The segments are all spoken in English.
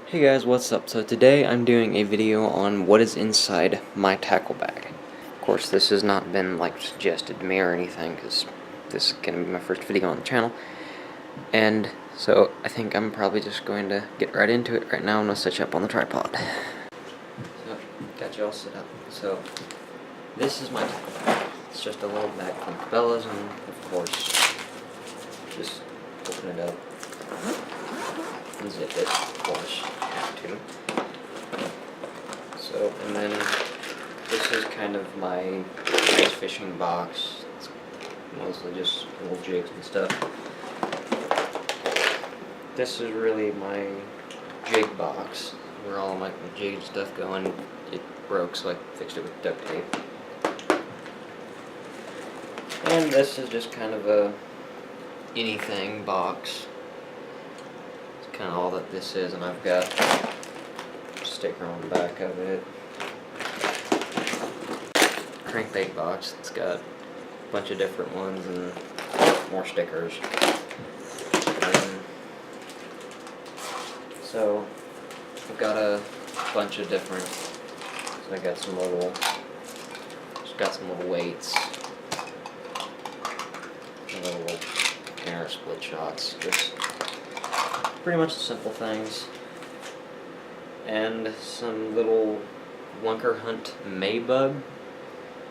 Hey guys, what's up? So today I'm doing a video on what is inside my tackle bag. Of course, this has not been suggested to me or anything, because this is going to be my first video on the channel. And so I think I'm probably just going to get right into it right now. I'm going to set you up on the tripod. So, got you all set up. So, this is my tackle bag. It's just a little bag from Cabela's, and of course, just open it up. Unzip it, of course, have to. So, and then this is kind of my ice fishing box. It's mostly just little jigs and stuff. This is really my jig box, where all my jig stuff go, and it broke, so I fixed it with duct tape. And this is just kind of a anything box. Kind of all that this is, and I've got a sticker on the back of it. Crankbait box. It's got a bunch of different ones and more stickers. So I've got a bunch of different. So I got some little. Just got some little weights. A little air split shots. Just pretty much the simple things, and some little Lunker Hunt Maybug.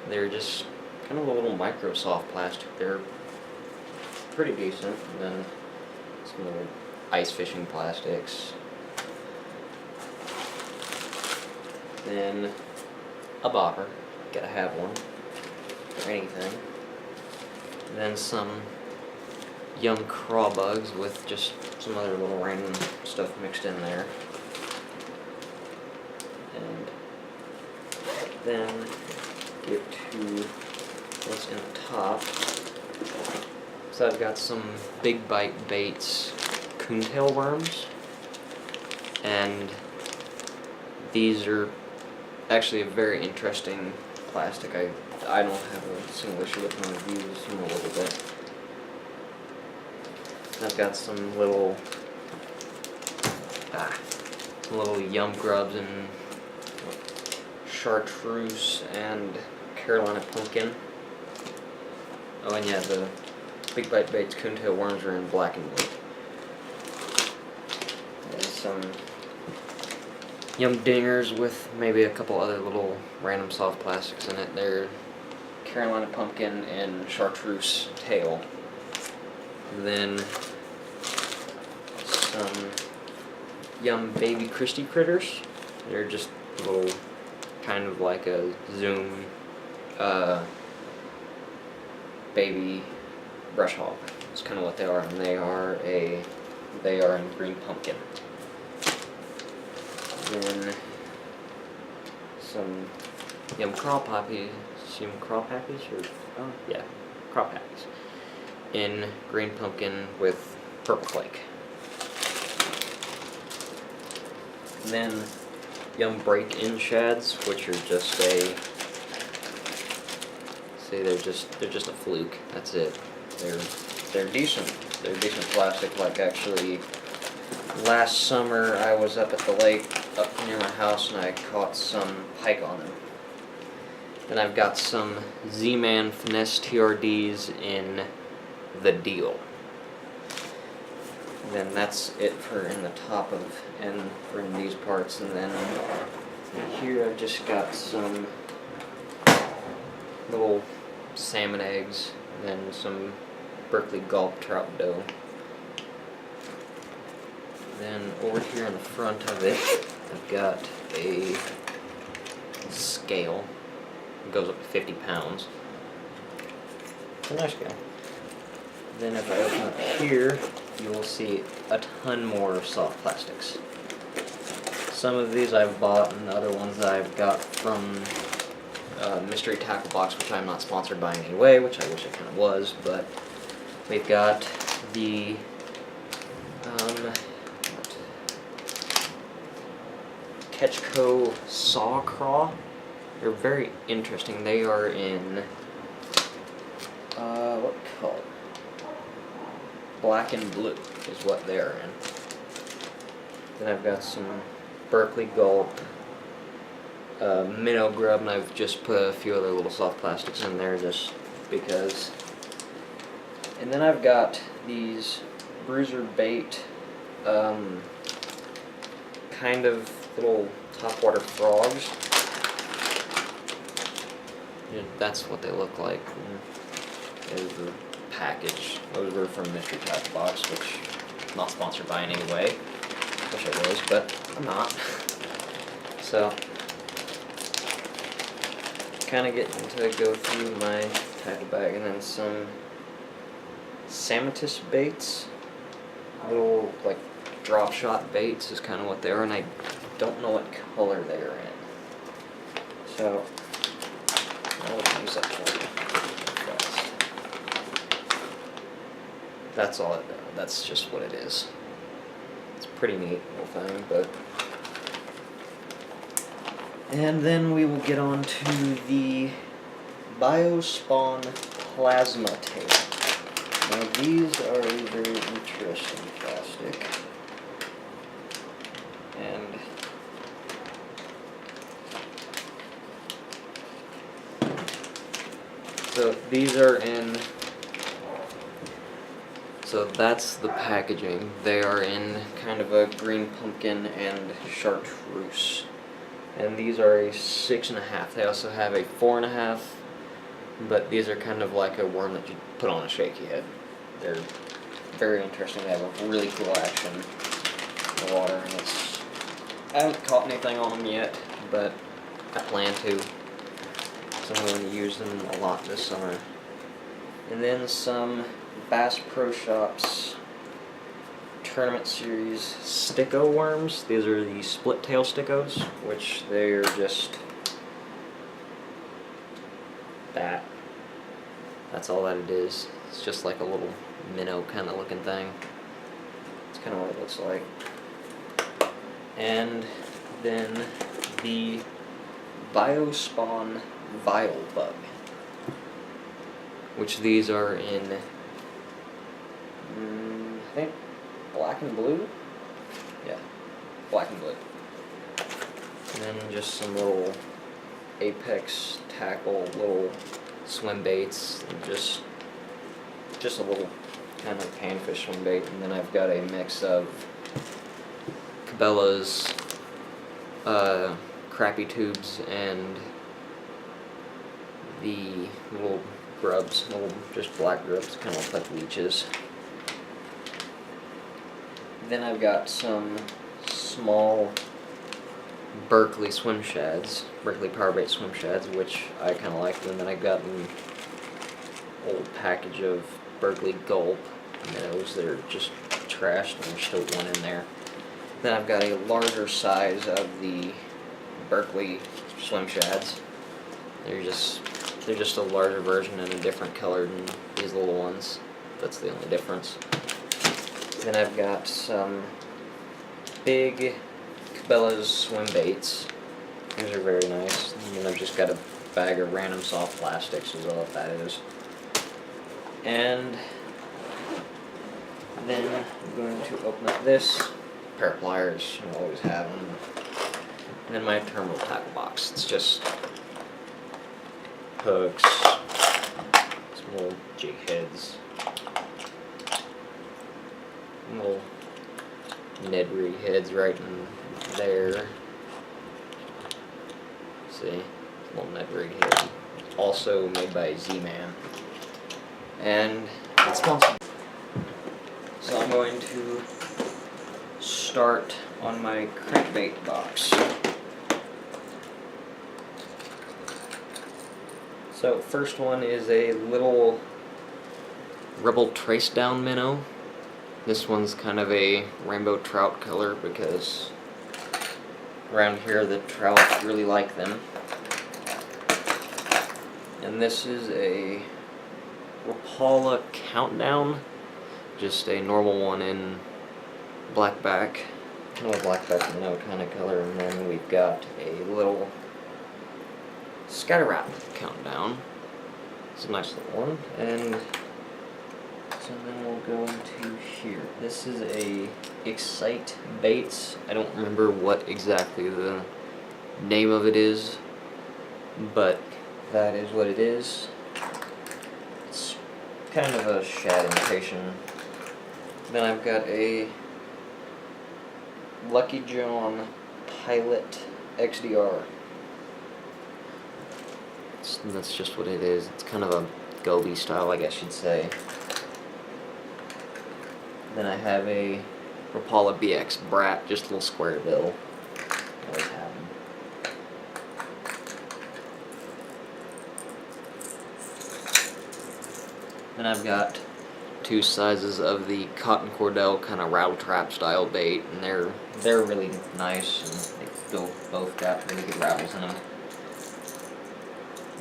They're just kind of a little Microsoft plastic. They're pretty decent. And then some little ice fishing plastics. Then a bobber. Gotta have one for anything. And then some young craw bugs with just some other little random stuff mixed in there. And then get to what's in the top. So I've got some Big Bite Baits coontail worms, and these are actually a very interesting plastic. I don't have a single issue with them. I've used them a little bit. I've got some little yum grubs and chartreuse and Carolina pumpkin. Oh, and yeah, the Big Bite Baits coontail worms are in black and blue. And some yum dingers with maybe a couple other little random soft plastics in it. They're Carolina pumpkin and chartreuse tail. Then some yum baby Christie critters. They're just little, kind of like a Zoom baby brush hog. That's kind of what they are, and they are in green pumpkin. Then some yum craw poppies. Some craw poppies, or yeah, craw poppies in green pumpkin with purple flake. And then yum break-in shads, which are just they're just a fluke. That's it. They're decent. They're decent plastic. Like, actually, last summer I was up at the lake up near my house, and I caught some pike on them. And I've got some Z-Man Finesse TRDs in the deal. And then that's it for in the top of, and for in these parts. And then here I've just got some little salmon eggs, and then some Berkeley Gulp trout dough. Then over here in the front of it, I've got a scale. It goes up to 50 pounds. It's a nice scale. Then if I open up here, you will see a ton more soft plastics. Some of these I've bought, and other ones that I've got from Mystery Tackle Box, which I'm not sponsored by in any way, which I wish I kind of was. But we've got the Ketchco Saw Craw. They're very interesting. They are in what color? Black and blue is what they are in. Then I've got some Berkeley Gulp, minnow grub, and I've just put a few other little soft plastics in there just because. And then I've got these Bruiser Bait, kind of little topwater frogs. Yeah, that's what they look like. There's the package. Those were from Mystery Tackle Box, which I'm not sponsored by in any way. Wish I was, but I'm not. So, kind of getting to go through my tackle bag, and then some Samatus baits, little like drop shot baits is kind of what they are, and I don't know what color they are in. So, I'll use that for you. That's all. That's just what it is. It's a pretty neat little thing, but. And then we will get on to the Biospawn plasma tape. Now these are a very interesting plastic. And so these are in, so that's the packaging. They are in kind of a green pumpkin and chartreuse. And these are a 6.5. They also have a 4.5, but these are kind of like a worm that you put on a shaky head. They're very interesting. They have a really cool action in the water, and I haven't caught anything on them yet, but I plan to. So I'm going to use them a lot this summer. And then some Bass Pro Shops Tournament Series Sticko worms. These are the split tail stickos, which they're just that. That's all that it is. It's just like a little minnow kind of looking thing. It's kind of what it looks like. And then the Biospawn Vile Bug, which these are in, I think, black and blue? Yeah, black and blue. And then just some little Apex Tackle, little swim baits, and just a little kind of panfish swim bait. And then I've got a mix of Cabela's crappy tubes and the little grubs, little just black grubs, kind of look like leeches. Then I've got some small Berkeley swim shads, Berkeley power bait swim shads, which I kind of like. And then I've got an old package of Berkeley Gulp minnows that are just trashed, and there's still one in there. Then I've got a larger size of the Berkeley swim shads. They're just a larger version and a different color than these little ones. That's the only difference. Then I've got some big Cabela's swim baits. These are very nice. And then I've just got a bag of random soft plastics is all that that is. And then I'm going to open up this pair of pliers. I always have them. And then my terminal tackle box. It's just hooks, some little jig heads, little Ned Rig heads right in there. See, little Ned Rig head. Also made by Z-Man, and it's sponsored. So I'm going to start on my crankbait box. So first one is a little Rebel Trace Down minnow. This one's kind of a rainbow trout color because around here the trout really like them. And this is a Rapala Countdown, just a normal one in blackback, kind of a blackback minnow kind of color. And then we've got a little Scatter Rap Countdown. It's a nice little one, and So then we'll go into here. This is a Excite Baits. I don't remember what exactly the name of it is, but that is what it is. It's kind of a shad imitation. Then I've got a Lucky John Pilot XDR. That's just what it is. It's kind of a Goby style, I guess you'd say. Then I have a Rapala BX Brat, just a little square bill. Always have them. Then I've got two sizes of the Cotton Cordell kind of rattle trap style bait, and they're really nice, and they both got really good rattles in them.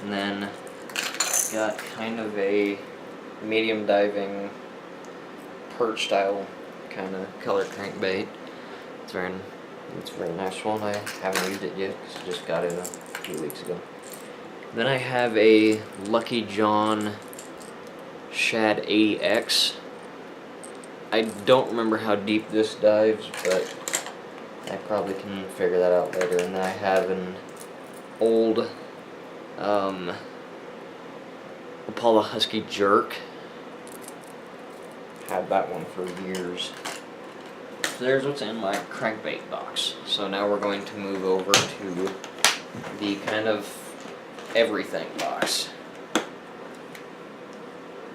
And then got kind of a medium diving perch style kind of color crankbait. It's a very nice one. I haven't used it yet because I just got it a few weeks ago. Then I have a Lucky John Shad 80X. I don't remember how deep this dives, but I probably can figure that out later. And then I have an old Rapala Husky Jerk. Had that one for years. So there's what's in my crankbait box. So now we're going to move over to the kind of everything box.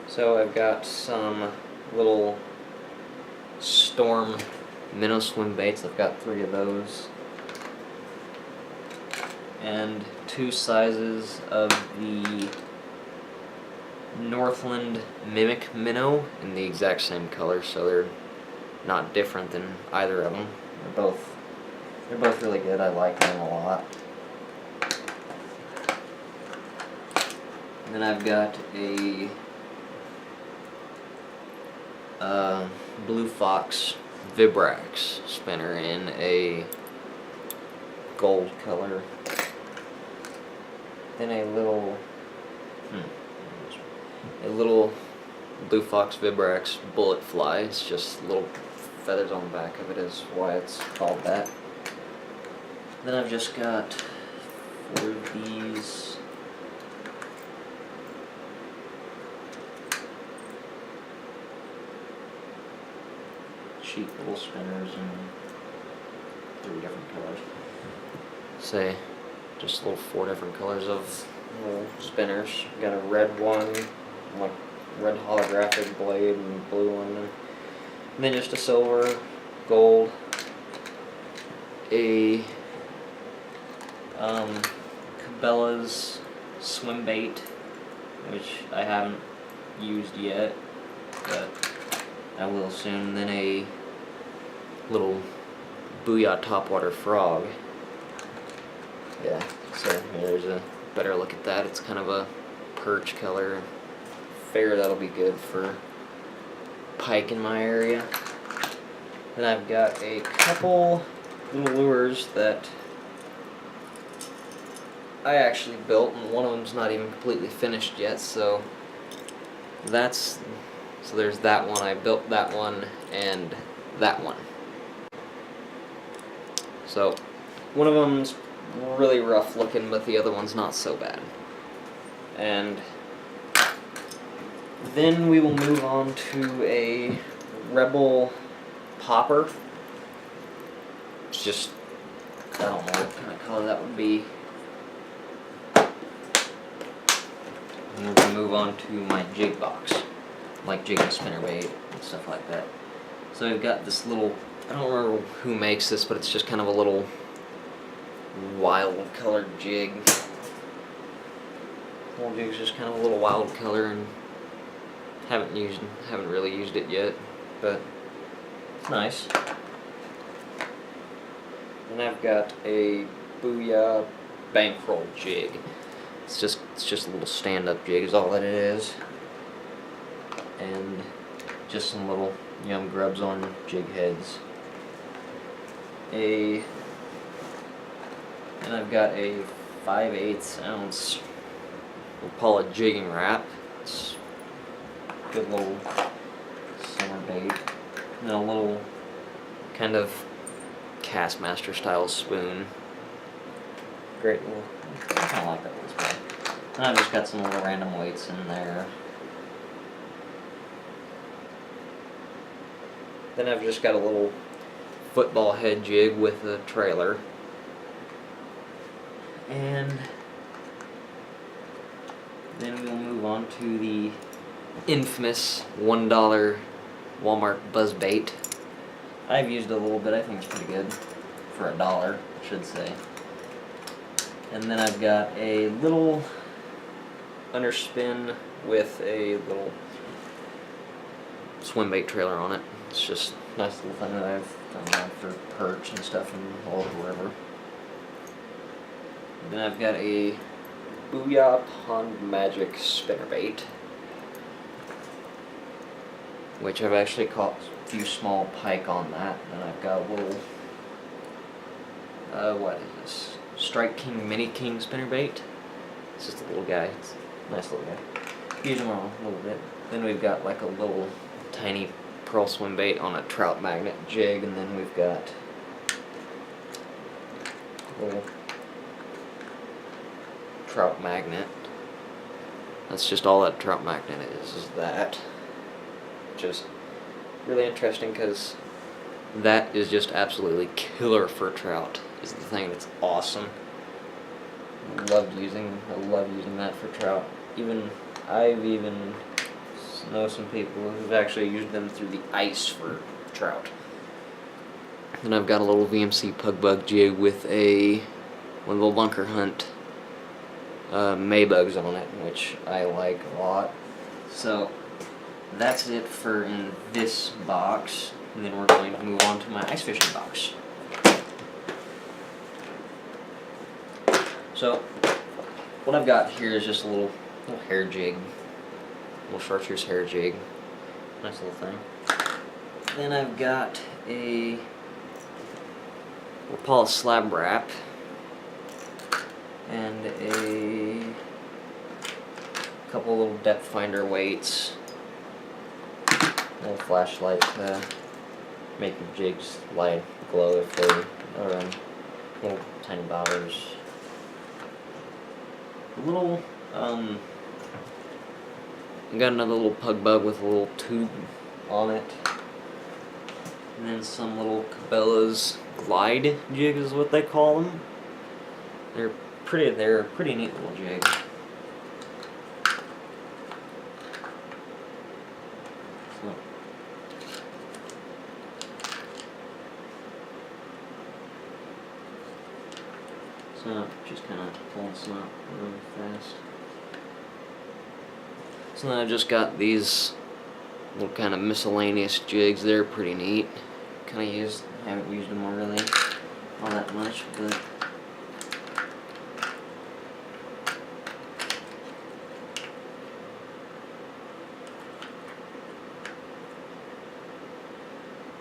So I've got some little Storm minnow swim baits. I've got 3 of those. And 2 sizes of the Northland Mimic Minnow in the exact same color, so they're not different than either of them. They're both really good. I like them a lot. And then I've got a Blue Fox Vibrax spinner in a gold color. Then a little Blue Fox Vibrax Bullet Fly. It's just little feathers on the back of it is why it's called that. Then I've just got 4 of these cheap little spinners in 3 different colors. Say, just little 4 different colors of little spinners. Got a red one, like red holographic blade, and blue one, and then just a silver, gold, a Cabela's swim bait, which I haven't used yet, but I will soon. Then a little Booyah Topwater Frog. Yeah, so there's a better look at that. It's kind of a perch color. Figure that'll be good for pike in my area. Then I've got a couple little lures that I actually built, and one of them's not even completely finished yet, so there's that one. I built that one and that one. So one of them's really rough looking, but the other one's not so bad. And then we will move on to a Rebel Popper. It's just, I don't know what kind of color that would be. And we're going to move on to my jig box, like jig and spinnerbait and stuff like that. So I've got this little, I don't remember who makes this, but it's just kind of a little wild colored jig. The whole jig's just kind of a little wild color, and haven't really used it yet, but it's nice. And I've got a Booyah bankroll jig. It's just a little stand-up jig is all that it is, and just some little yum grubs on jig heads. And I've got a 5/8 ounce Rapala jigging wrap. It's a good little spinnerbait, and then a little kind of Castmaster style spoon. Great little, I kind of like that little spoon. And I've just got some little random weights in there. Then I've just got a little football head jig with a trailer. And then we'll move on to the infamous $1 Walmart buzzbait. I've used it a little bit. I think it's pretty good for $1, I should say. And then I've got a little underspin with a little swim bait trailer on it. It's just a nice little thing that I've done for perch and stuff and all wherever. Then I've got a Booyah Pond Magic spinnerbait, which I've actually caught a few small pike on that. And I've got a little, what is this? Strike King Mini King spinnerbait. It's just a little guy. It's a nice little guy. Use them all a little bit. Then we've got like a little tiny pearl swim bait on a trout magnet jig, and then we've got a little trout magnet. That's just all that trout magnet is that. Just really interesting because that is just absolutely killer for trout. Is the thing that's awesome. I love using that for trout. I've even know some people who've actually used them through the ice for trout. Then I've got a little VMC pug bug jig with one little bunker hunt Maybugs on it, which I like a lot. So that's it for in this box, and then we're going to move on to my ice fishing box. So what I've got here is just a little hair jig, little chartreuse hair jig, nice little thing. Then I've got a Rapala slab wrap and a couple little depth finder weights, a little flashlight to make your jigs light glow if they are little tiny bobbers. A little I got another little pug bug with a little tube on it, and then some little Cabela's glide jig is what they call them. They're a pretty neat little jig. So just kind of pulling some out really fast. So then I've just got these little kind of miscellaneous jigs. They're pretty neat. Haven't used them really all that much, but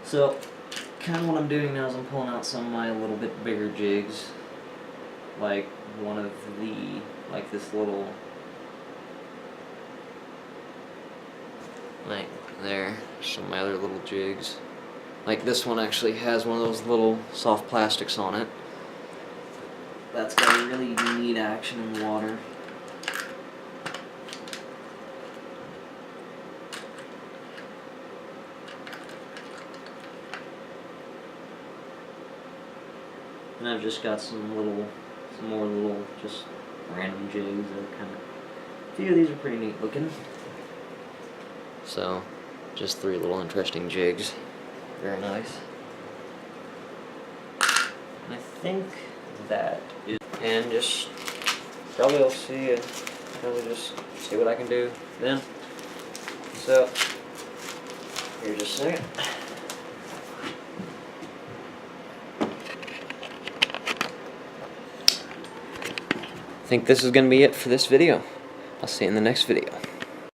so kind of what I'm doing now is I'm pulling out some of my little bit bigger jigs, like this little, like there, some of my other little jigs. Like this one actually has one of those little soft plastics on it. That's got a really neat action in the water. And I've just got some more little just random jigs that kind of, a few of these are pretty neat looking. So, just 3 little interesting jigs. Very nice. And I think that is, and just probably I'll see probably just see what I can do then. So, here just a second. I think this is going to be it for this video. I'll see you in the next video.